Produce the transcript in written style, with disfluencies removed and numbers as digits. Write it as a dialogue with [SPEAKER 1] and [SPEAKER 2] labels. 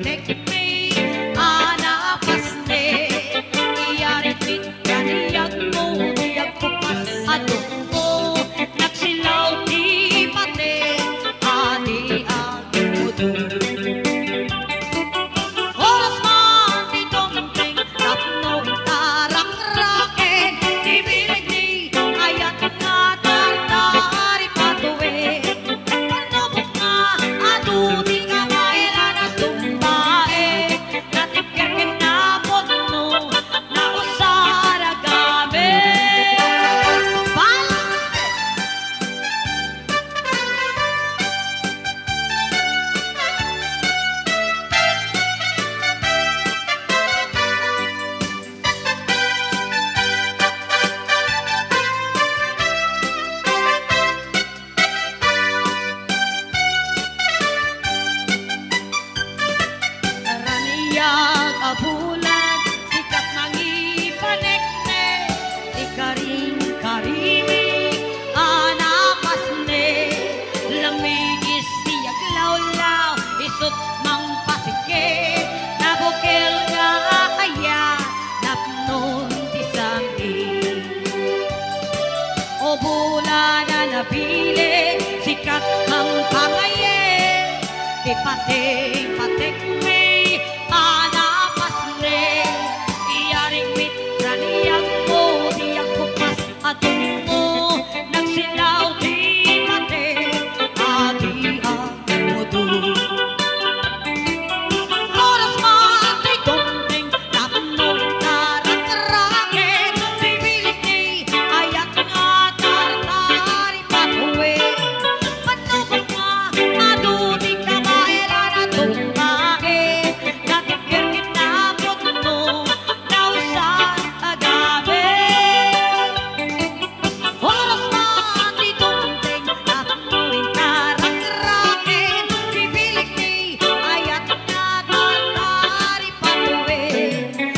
[SPEAKER 1] patek me ana pasne iyarit kaniyag mo diag kupas ato ko nagsilaw di pate adi ang mudur oras man di dumating tapno tarang raken di binigni ayat nga tartari patuwe panabok nga adu di nga kailan na tumbae natipker kinapot no na usara gabi Raniyag abulan sikat mangipanekne ikaring-karimi anapasne lamigis tiyag lawlaw isut mang pasike nabukil nga kaya napnon tisangi o bulan na napili sikat ang pangaye ipating patek me